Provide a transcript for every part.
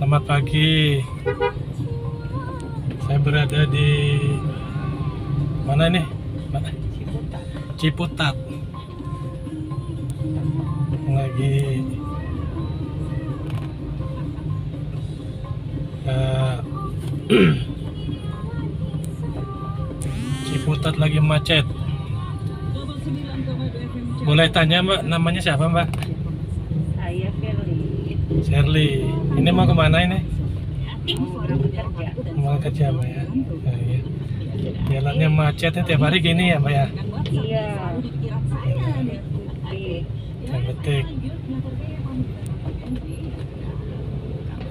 Selamat pagi. Saya berada di mana nih? Mana? Ciputat. Lagi Ciputat lagi macet. Boleh tanya Mbak, namanya siapa Mbak? Saya Firly. Shirley. Ini mau kemana ini? Mau bekerja. Mau kerja Mbak ya? Nah, iya. Jalannya macetnya tiap hari gini ya Mbak ya? Iya. Yang betik.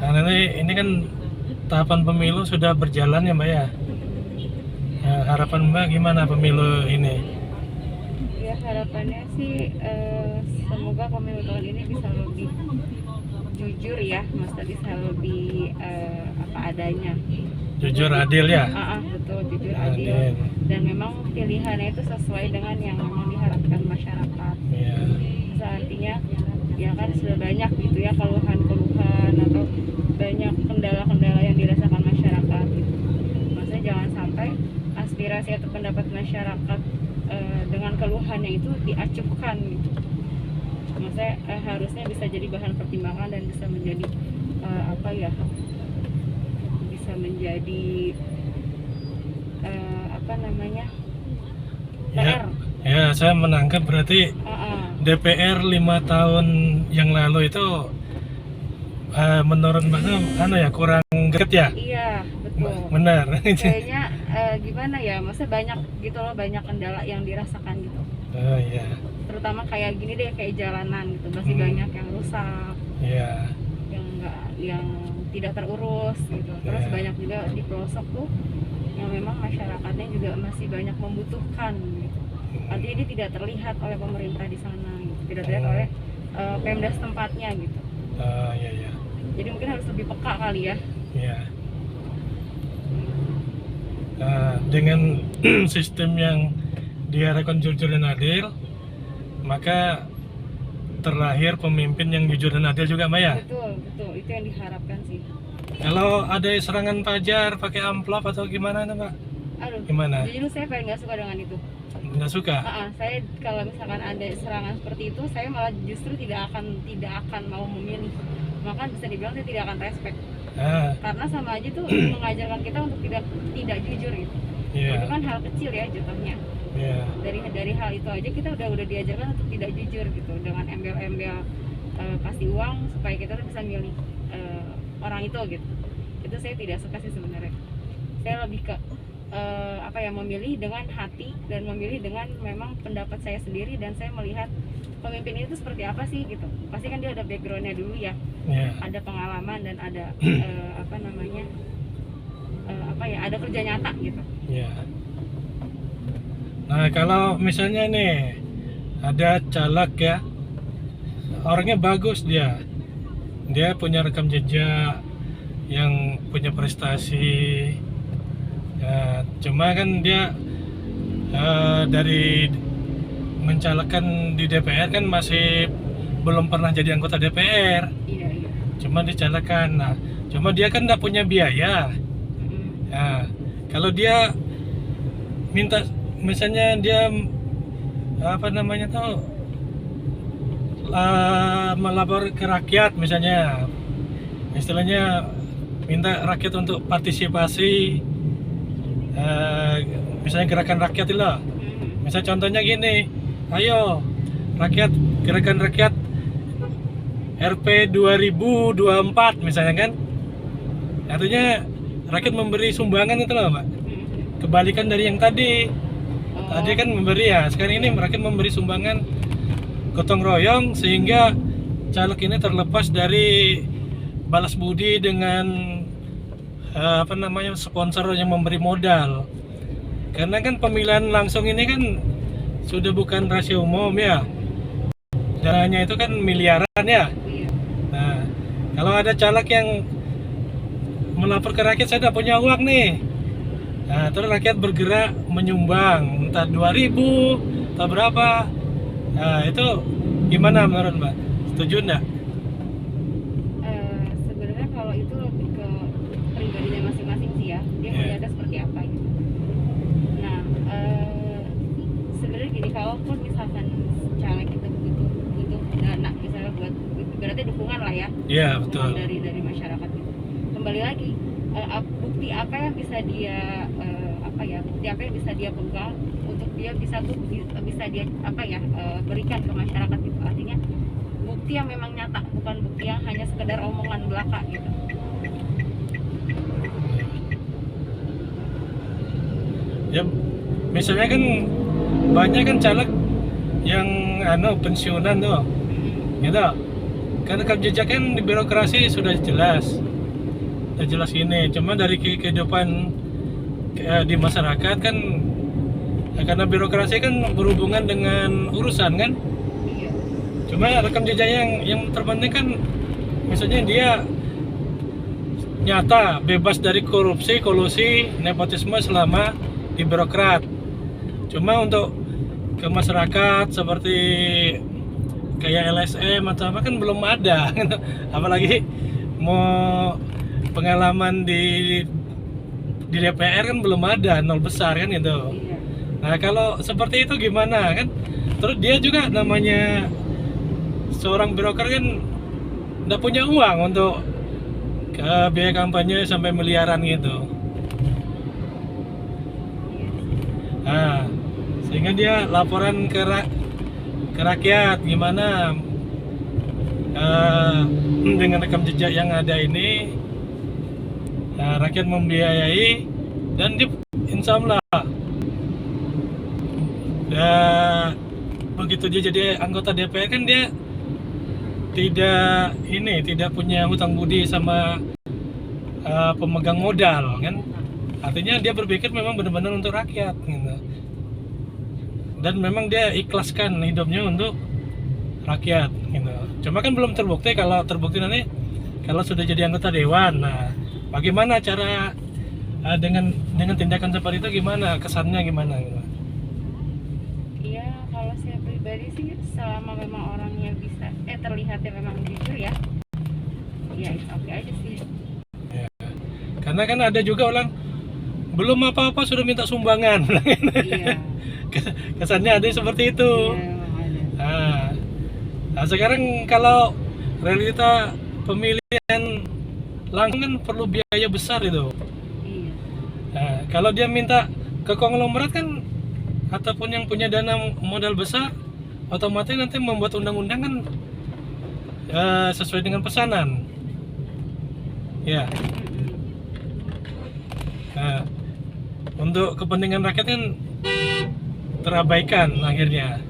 Nah ini kan tahapan pemilu sudah berjalan ya Mbak ya? Nah, harapan Mbak gimana pemilu ini? Ya harapannya sih semoga pemilu tahun ini bisa lebih jujur ya, maksudnya bisa lebih apa adanya. Jujur adil ya? Betul, jujur adil. Dan memang pilihannya itu sesuai dengan yang memang diharapkan masyarakat. Iya. Artinya ya kan sudah banyak gitu ya keluhan-keluhan atau banyak kendala-kendala yang dirasakan masyarakat gitu. Maksudnya jangan sampai aspirasi atau pendapat masyarakat dengan keluhannya itu diacuhkan gitu. Maksudnya harusnya bisa jadi bahan pertimbangan dan bisa menjadi apa ya, bisa menjadi apa namanya, PR. Ya, saya menangkap berarti DPR 5 tahun yang lalu itu menurut Mbak ya kurang greget ya? Iya, betul. Benar. Kayaknya gimana ya, maksudnya banyak gitu loh, banyak kendala yang dirasakan gitu. Oh iya. Terutama kayak gini deh, kayak jalanan gitu, masih banyak yang rusak. Iya. Yang tidak terurus gitu. Terus banyak juga di pelosok tuh yang memang masyarakatnya juga masih banyak membutuhkan gitu. Artinya dia tidak terlihat oleh pemerintah di sana gitu. Tidak terlihat oleh Pemda setempatnya gitu. Iya. Jadi mungkin harus lebih peka kali ya. Iya. Dengan sistem yang diharapkan jujur dan adil, maka terlahir pemimpin yang jujur dan adil juga Mbak ya? Betul, itu yang diharapkan sih. Kalau ada serangan fajar pakai amplop atau gimana Mbak? Aduh, gimana? Jujur saya paling nggak suka dengan itu. Nggak suka? Saya kalau misalkan ada serangan seperti itu, saya malah justru tidak akan mau memilih. Maka bisa dibilang saya tidak akan respect. Karena sama aja tuh mengajarkan kita untuk tidak jujur gitu. Itu kan hal kecil ya jatuhnya. Dari hal itu aja kita udah diajarkan untuk tidak jujur gitu, dengan embel-embel kasih uang supaya kita bisa milih orang itu gitu. Itu saya tidak suka sih sebenarnya. Saya lebih ke apa ya, memilih dengan hati dan memilih dengan memang pendapat saya sendiri, dan saya melihat pemimpin itu seperti apa sih gitu. Pasti kan dia ada backgroundnya dulu ya, ada pengalaman dan ada apa namanya ada kerja nyata gitu. Nah kalau misalnya nih ada caleg ya, orangnya bagus, dia punya rekam jejak yang punya prestasi. Cuma kan dia dari mencalekkan di DPR kan masih belum pernah jadi anggota DPR. Iya. Cuma dicalekkan. Nah, cuma dia kan nggak punya biaya. Kalau dia minta, misalnya dia apa namanya tuh melapor ke rakyat, misalnya istilahnya minta rakyat untuk partisipasi, misalnya gerakan rakyat itu loh. Misalnya contohnya gini, ayo rakyat, gerakan rakyat RP 2024 misalnya kan, artinya rakyat memberi sumbangan itu loh Mbak. Kebalikan dari yang tadi kan memberi ya, sekarang ini rakyat memberi sumbangan gotong royong, sehingga caleg ini terlepas dari balas budi dengan apa namanya, sponsor yang memberi modal. Karena kan pemilihan langsung ini kan sudah bukan rahasia umum ya, dananya itu kan miliaran ya. Nah, kalau ada caleg yang melapor ke rakyat, saya tidak punya uang nih, nah terus rakyat bergerak menyumbang entah 2.000 atau berapa, nah itu gimana menurut Mbak? Setuju enggak? Sebenarnya kalau itu berarti dukungan lah ya. Iya, Dukungan betul. dari masyarakat gitu. Kembali lagi, bukti apa yang bisa dia bukti apa yang bisa dia pegang untuk dia bisa dia berikan ke masyarakat gitu. Artinya bukti yang memang nyata, bukan bukti yang hanya sekedar omongan belaka gitu. Ya, misalnya kan banyak kan caleg yang pensiunan tuh, gitu. Kan rekam jejak kan di birokrasi sudah jelas ini. Cuma dari kehidupan di masyarakat kan, karena birokrasi kan berhubungan dengan urusan kan. Iya. Cuma rekam jejak yang terpenting kan, misalnya dia nyata bebas dari korupsi, kolusi, nepotisme selama di birokrat. Cuma untuk ke masyarakat seperti kayak LSM atau apa kan belum ada. Apalagi mau pengalaman di DPR kan belum ada, nol besar kan gitu. Iya. Nah kalau seperti itu gimana kan? Terus dia juga namanya seorang birokrat kan nggak punya uang untuk biaya kampanye sampai miliaran gitu. Nah, sehingga dia laporan ke rakyat gimana dengan rekam jejak yang ada ini, rakyat membiayai dan dia insya Allah begitu dia jadi anggota DPR kan dia tidak punya hutang budi sama pemegang modal kan. Artinya dia berpikir memang benar-benar untuk rakyat gitu. Dan memang dia ikhlaskan hidupnya untuk rakyat gitu. Cuma kan belum terbukti. Kalau terbukti nanti kalau sudah jadi anggota dewan, nah bagaimana cara dengan tindakan seperti itu, gimana kesannya gimana gitu. Iya, kalau saya pribadi sih selama memang orangnya bisa terlihatnya memang jujur ya it's okay aja sih. Ya. Karena kan ada juga orang belum apa-apa sudah minta sumbangan. Iya. Kesannya ada seperti itu. Iya, memang ada. Nah, sekarang kalau realita pemilihan langsung kan perlu biaya besar itu. Iya. Nah, kalau dia minta ke konglomerat kan, ataupun yang punya dana modal besar, otomatis nanti membuat undang-undang kan sesuai dengan pesanan. Ya. Nah, untuk kepentingan rakyat kan terabaikan akhirnya.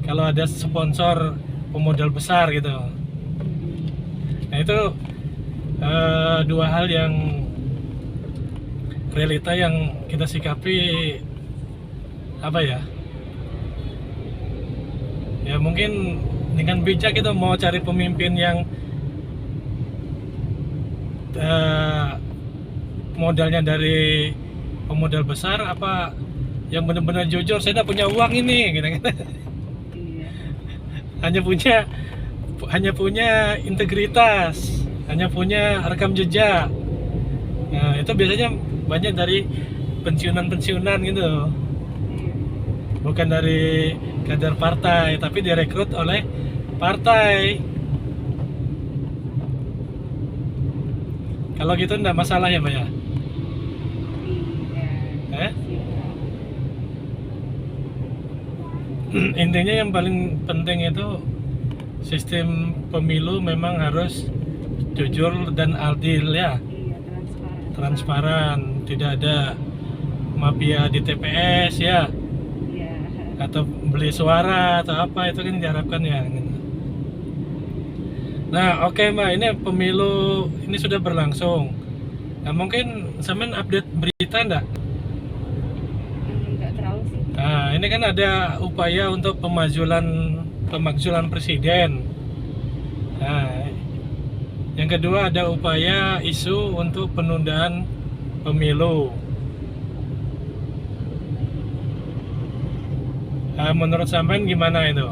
Kalau ada sponsor pemodal besar gitu. Nah itu dua hal yang realita yang kita sikapi apa ya? Ya mungkin dengan bijak kita mau cari pemimpin yang modalnya dari pemodal besar apa yang benar-benar jujur, saya tidak punya uang ini gitu. Iya. hanya punya integritas, hanya punya rekam jejak. Nah itu biasanya banyak dari pensiunan gitu, bukan dari kader partai tapi direkrut oleh partai. Kalau gitu enggak masalah ya Pak ya? Iya. Intinya yang paling penting itu sistem pemilu memang harus jujur dan adil ya. Iya, Transparan, tidak ada mafia di TPS ya, Iya. atau beli suara atau apa, itu kan diharapkan ya. Nah oke Mbak, ini pemilu ini sudah berlangsung. Nah mungkin sampean update berita enggak? Enggak terlalu sih. Nah ini kan ada upaya untuk pemakzulan presiden. Nah yang kedua ada upaya isu untuk penundaan pemilu. Nah, menurut sampean gimana itu?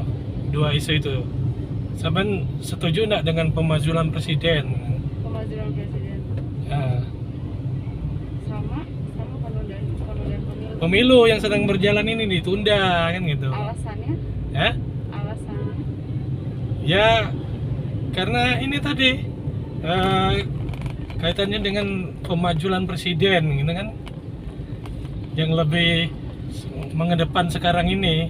Dua isu itu. Sampean setuju enggak dengan pemakzulan presiden? Pemakzulan presiden Nah, sama penundaan pemilu. pemilu yang sedang berjalan ini ditunda kan gitu. Alasannya? Ya? Alasannya? Ya, karena ini tadi kaitannya dengan pemajuan presiden gitu kan, yang lebih mengedepan sekarang ini.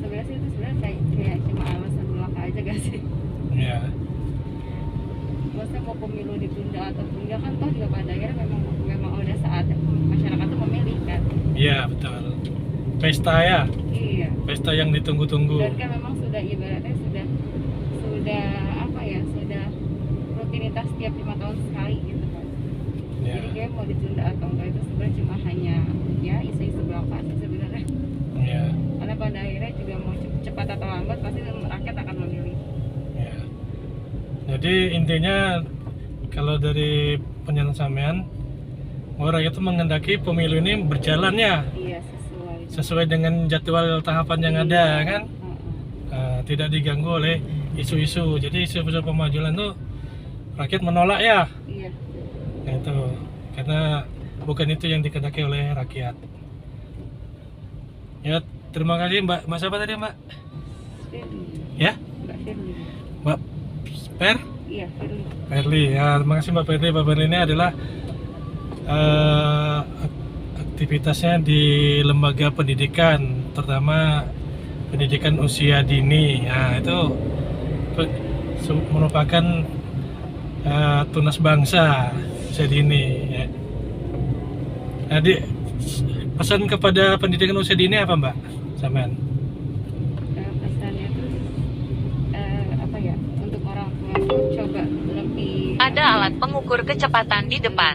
Sebenarnya sih itu sebenarnya kayak cuma alasan belaka aja gak sih? Ya, Maksudnya mau pemilu ditunda ataupun enggak kan toh juga pada akhirnya memang udah saatnya masyarakat tuh memilih kan. iya betul. Pesta ya, Iya. pesta yang ditunggu-tunggu. Dan kan memang sudah ibaratnya sudah apa ya, sudah rutinitas tiap 5 tahun sekali gitu kan. Ya, Jadi kayak mau ditunda atau enggak itu sebenarnya cuma hanya ya isu-isu belaka sih sebenarnya. ya, Karena pada akhirnya juga mau cepat atau lambat pasti rakyat akan memilih. ya. Jadi intinya kalau dari pernyataan sampean, bahwa rakyat itu menghendaki pemilu ini berjalan ya Iya sesuai dengan jadwal tahapan yang ada kan. Tidak diganggu oleh isu-isu. Jadi isu-isu pemajuan itu rakyat menolak ya. Iya. Nah, itu karena bukan itu yang dikehendaki oleh rakyat. Ya, terima kasih Mbak. Mbak siapa tadi Mbak? Firly. Ya, Mbak Firly. Mbak Per? Iya, Firly. Perli. Ya, terima kasih Mbak Perli. Mbak Perli ini adalah aktivitasnya di lembaga pendidikan, terutama pendidikan usia dini. Nah, itu merupakan tunas bangsa usia dini. Ya. Jadi pesan kepada pendidikan usia dini apa Mbak? Sampean? Pesannya tuh apa ya? Untuk orang tua tuh coba lebih Ada alat pengukur kecepatan di depan.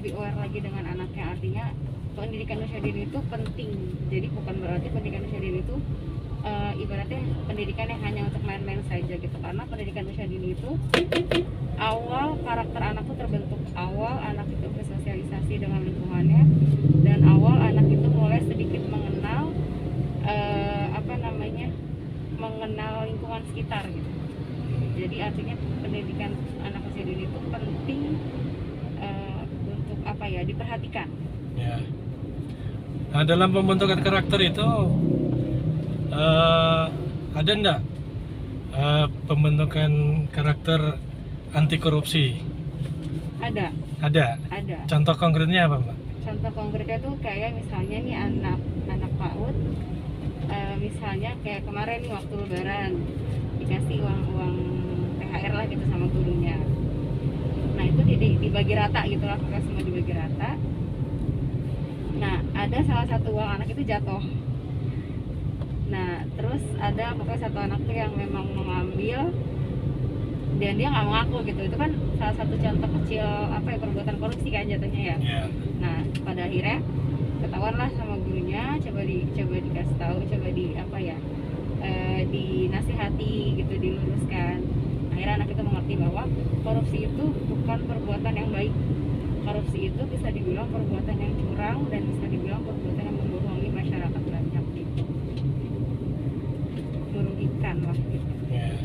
lebih aware lagi dengan anaknya. Artinya pendidikan usia dini itu penting. Jadi bukan berarti pendidikan usia dini itu ibaratnya pendidikan yang hanya untuk main-main saja gitu. Karena pendidikan usia dini itu awal karakter anak itu terbentuk, awal anak itu bersosialisasi dengan lingkungannya, dan awal anak itu mulai sedikit mengenal mengenal lingkungan sekitar gitu. Jadi artinya pendidikan anak usia dini itu penting untuk apa ya, diperhatikan. Ya. Nah, dalam pembentukan karakter itu ada enggak pembentukan karakter anti korupsi? Ada. Ada. Contoh konkretnya apa, Mbak? Contoh konkretnya tuh kayak misalnya nih anak PAUD, misalnya kayak kemarin nih waktu lebaran dikasih uang THR lah gitu sama gurunya. Nah itu dibagi rata gitu lah, pokoknya semua dibagi rata. Nah ada salah satu uang anak itu jatuh. Nah terus ada pokoknya satu anak tuh yang memang mengambil dan dia nggak mengaku gitu. Itu kan salah satu contoh kecil perbuatan korupsi kan jatuhnya ya. Yeah. Nah pada akhirnya ketahuan lah sama gurunya, coba dikasih tahu, coba dinasihati gitu, diluruskan. Akhirnya anak itu mengerti bahwa korupsi itu bukan perbuatan yang baik. Korupsi itu bisa dibilang perbuatan yang curang dan bisa dibilang perbuatan yang membohongi masyarakat banyak gitu, merugikan lah gitu. Yeah.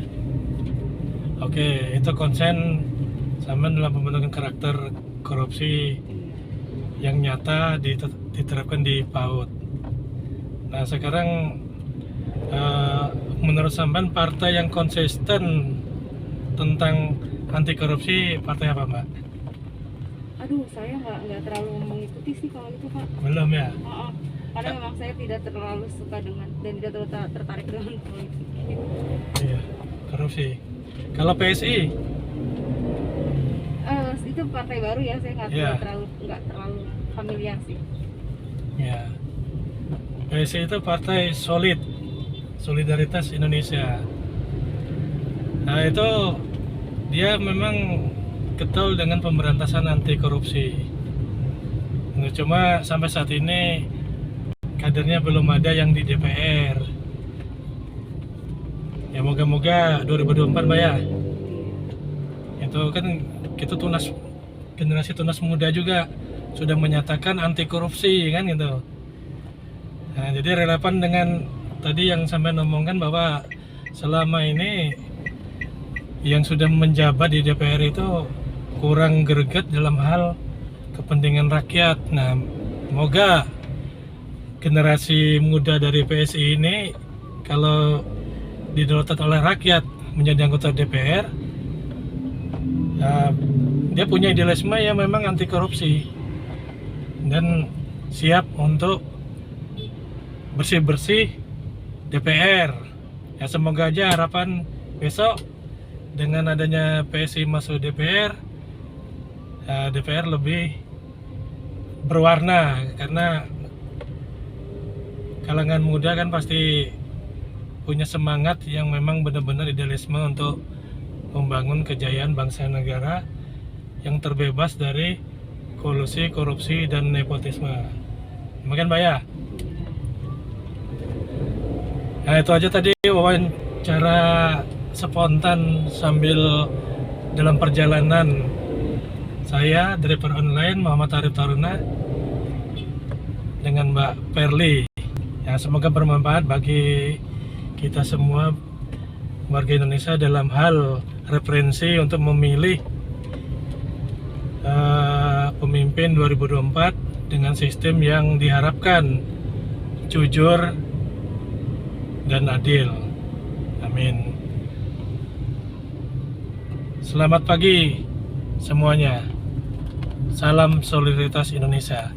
Oke, itu konsen sama dalam pembentukan karakter korupsi yang nyata diterapkan di PAUD. Nah sekarang menurut sampean partai yang konsisten tentang anti korupsi partai apa, Mbak? Aduh, saya nggak terlalu mengikuti sih kalau itu, Pak. Belum ya? Karena memang saya tidak terlalu suka dengan dan tidak terlalu tertarik dengan politik. Iya, korupsi. Kalau PSI? Itu partai baru ya, saya nggak terlalu familiar sih. Ya, PSI itu partai solid, Solidaritas Indonesia. Nah itu dia memang getol dengan pemberantasan anti korupsi. Nah, cuma sampai saat ini kadernya belum ada yang di DPR. Ya moga-moga 2024 Mbak ya. Itu kan kita generasi tunas muda juga sudah menyatakan anti korupsi kan gitu. Nah, jadi relevan dengan tadi yang sampai ngomongkan bahwa selama ini yang sudah menjabat di DPR itu kurang greget dalam hal kepentingan rakyat. Nah, semoga generasi muda dari PSI ini kalau didorotan oleh rakyat menjadi anggota DPR, dia punya idealisme yang memang anti korupsi dan siap untuk bersih-bersih DPR. Ya semoga aja harapan besok dengan adanya PSI masuk DPR, DPR lebih berwarna, karena kalangan muda kan pasti punya semangat yang memang benar-benar idealisme untuk membangun kejayaan bangsa negara yang terbebas dari kolusi, korupsi, dan nepotisme. Demikian Mbak ya. Nah itu aja tadi wawancara spontan sambil dalam perjalanan saya, driver online Muhammad Arif Taruna, dengan Mbak Perli. Ya, semoga bermanfaat bagi kita semua warga Indonesia dalam hal referensi untuk memilih pemimpin 2024 dengan sistem yang diharapkan jujur dan adil. Amin. Selamat pagi semuanya. Salam solidaritas Indonesia.